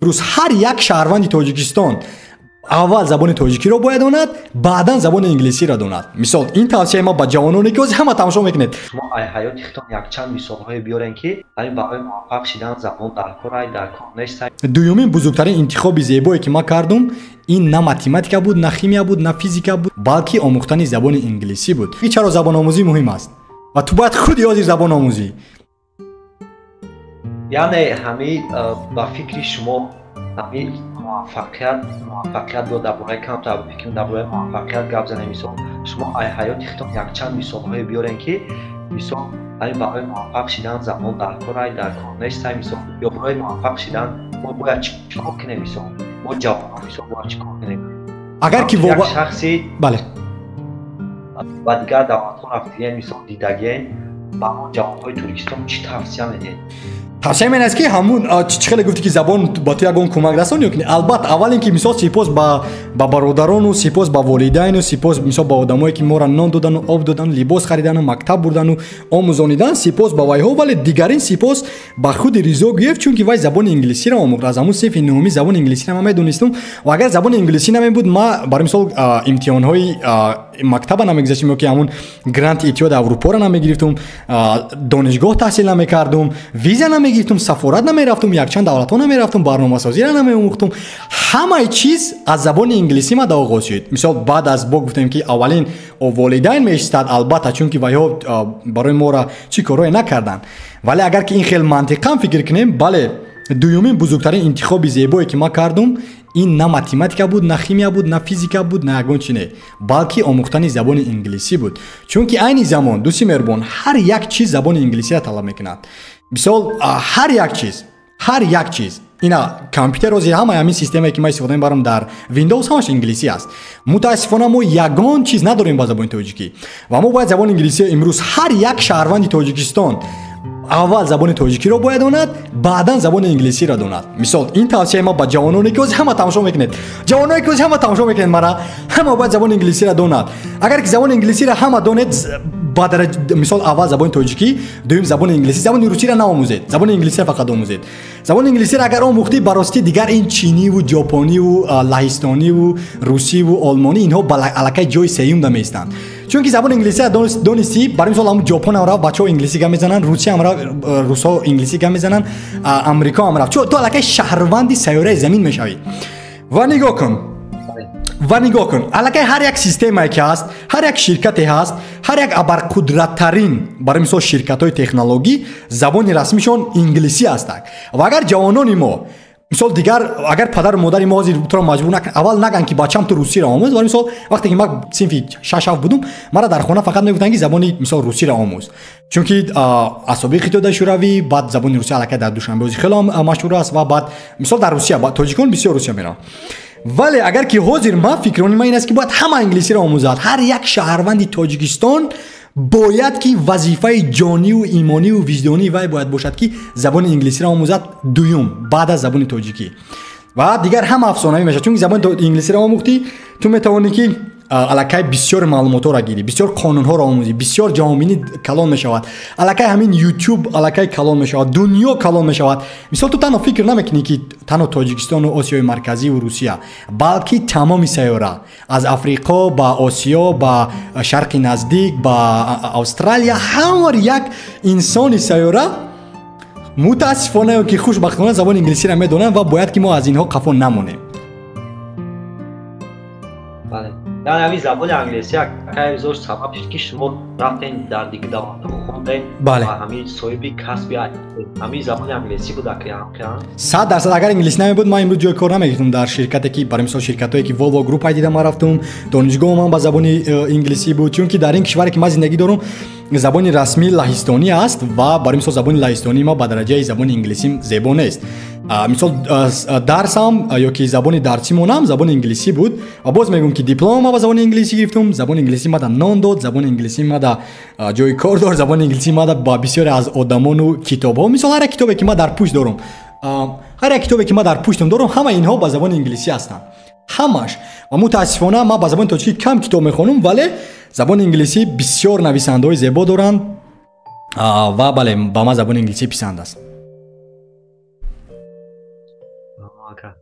امروز هر یک شهروند تاجیکستان اول زبان تاجیکی رو باید داند، بعدا زبان انگلیسی را داند. مثال این توصیه ما با جوانانی که همه تماشا میکنید. شما حیاتی خودتان یک چند مثال های بیارین که همین برای موفق شدن زبان در کار نیست. دومین بزرگترین انتخاب زیبایی که ما کردم این نه ماتماتیکا بود، نه شیمی بود، نه فیزیکا بود، بلکه آموختن زبان انگلیسی بود. چرا زبان آموزی مهم است و تو باید خود یاد زبان آموزی. یعنی همین با فکر شما همین موفقیت رو درباره کم تا فکر درباره موفقیت گپ زنیم. مثلا شما حیاتی خودتان یک چند مثال های بیارین که مثلا همین برای موفق شدن زبان در کار نیست. مثلا یا برای موفق شدن ما باید چیکار کنیم؟ مثلا ما جوان باید چیکار کنیم؟ اگر که یک شخصی بله و دیگر دعوت‌ها رفتین مثلا دیدگین با ما جوان‌های ترکستان چی توصیه میدین؟ توصیه من است که همون چخیلی گفتی که زبان با تو یگان کمک رسانی کنی. البته اول اینکه مثلا سپاس با برادران و سپاس با والدین و سپاس مثلا با آدمایی که ما را نان دادن و آب دادن، لباس خریدن و مکتب بردن و آموزانیدن، سپاس با وایها. ولی دیگرین سپاس با خود رضا گرفت چون که وای زبان انگلیسی را آموخت. از همون صف نهمی زبان انگلیسی را من میدونستم و اگر زبان انگلیسی نمیبود ما برای مثال امتحان‌های مکتب نمیگذاشتم که همون گرانت اتحاد اروپا را نمیگرفتم، دانشگاه تحصیل نمیکردم، ویزا نمیگرفتم، سفارت نمیرفتم، یک چند دولت‌ها نمیرفتم، برنامه‌سازی را نمی‌آموختم. همه چیز از زبان انگلیسی ما آغاز شد. مثلا بعد از با گفتم که اولین والدین میشتاد البته چون که وایها برای ما را چی کارای نکردن. ولی اگر که این خیلی منطقاً فکر کنیم، بله دومین بزرگترین انتخاب زیبایی که ما کردم این نه ماتماتیکا بود، نه شیمی بود، نه فیزیکا بود، نه یگان چیز نه، بلکه آموختن زبان انگلیسی بود. چون که این زمان دوستی مهربان هر یک چیز زبان انگلیسی را طلب میکند. مثال هر یک چیز اینا کامپیوتر روزی همین سیستمی که ما استفاده می‌برم در ویندوز همش انگلیسی است. متاسفانه ما یگان چیز نداریم با زبان تاجیکی و ما باید زبان انگلیسی امروز هر یک شهروند تاجیکستان اول زبان تاجیکی رو باید داند، بعدا زبان انگلیسی را داند. مثال این توصیه ما با جوانانی که همه تماشا میکنید، جوانایی که همه تماشا میکنید مرا همه باید زبان انگلیسی را داند. اگر که زبان انگلیسی را همه دانید، بعد مثال اول زبان تاجیکی، دوم زبان انگلیسی، زبان روسی را نآموزید، زبان انگلیسی را فقط آموزید. زبان انگلیسی را اگر آموختی براستی دیگر این چینی و ژاپنی و لهستانی و روسی و آلمانی اینها الکی جای سوم نمیستند. چون که زبان انگلیسی را دانستی، برای مثال هم ژاپن هم را بچه‌ها انگلیسی گپ میزنن، روسی هم را روسا انگلیسی گپ میزنن، امریکا هم را تو الکی شهروندی سیاره زمین میشوی. و نگاه کن الکی هر یک سیستمی که هست، هر یک شرکتی هست، هر یک ابرقدرت‌ترین برای مثال شرکت‌های تکنولوژی زبان رسمیشون انگلیسی است. و اگر جوانان ما مثال دیگر اگر پدر و مادر ما تو را مجبور نکن اول نگن که بچه‌م تو روسی را آموز، برای مثال وقتی که ما صنف 6 بودم مرا در خانه فقط میگفتن که زبان مثال روسی را آموز، چون که اسابق اتحاد شوروی بعد زبان روسی الکی در دوشنبه خیلی مشهور است و بعد مثال در روسیه تاجیکان بسیار روسیه میرن. ولی اگر که حاضر ما فکرانی ما این است که باید همه انگلیسی را آموزد. هر یک شهروند تاجیکستان باید که وظیفه جانی و ایمانی و وجدانی وای باید باشد که زبان انگلیسی را آموزد دوم بعد از زبان تاجیکی. و دیگر هم افسانه‌ای میشه چون زبان انگلیسی را آموختی تو میتوانی که الکی بسیار معلومات را گیری، بسیار قانون ها را آموزی، بسیار جامعینی کلان میشود، الکی همین یوتیوب الکی کلان میشود، دنیا کلان میشود. مثلا تو تنها فکر نمیکنی که تنها تاجیکستان و آسیای مرکزی و روسیه، بلکه تمام سیاره از افریقا با آسیا با شرق نزدیک با استرالیا هر یک انسان سیاره متاسفانه که خوشبختانه زبان انگلیسی را میدونن و باید که ما از اینها قفا نمونیم. بله. در همین زبان انگلیسی که بزرگ سبب شد که شما رفتین در دیگه دولت‌ها خوندین و همین صاحب کسبی همین زبان انگلیسی بود که هم کردن 100% اگر انگلیسی نمیبود ما امروز جای کار نمیگرفتم در شرکتی که برای مثال شرکتایی که والوا گروپ دیدم ما رفتم، دانشگاه من با زبان انگلیسی بود چون که در این کشوری که ما زندگی دارم زبان رسمی لهستانی است و برای مثال زبان لهستانی ما به درجه زبان انگلیسی زبان نیست. مثال درسم یا که زبان درسیمون هم زبان انگلیسی بود و باز میگم که دیپلم ما با زبان انگلیسی گرفتم، زبان انگلیسی ما نان داد، زبان انگلیسی ما جای کار دار، زبان انگلیسی ما با بسیاری از آدمان و کتاب‌ها. مثال هر کتابی که ما در پوش دارم، هر کتابی که ما در پوشتم دارم همه اینها با زبان انگلیسی هستند، همش. و متاسفانه ما با زبان تاجیکی کم کتاب میخونم ولی زبان انگلیسی بسیار نویسنده‌های زیبا دارند و بله با ما زبان انگلیسی پسند است. کرد.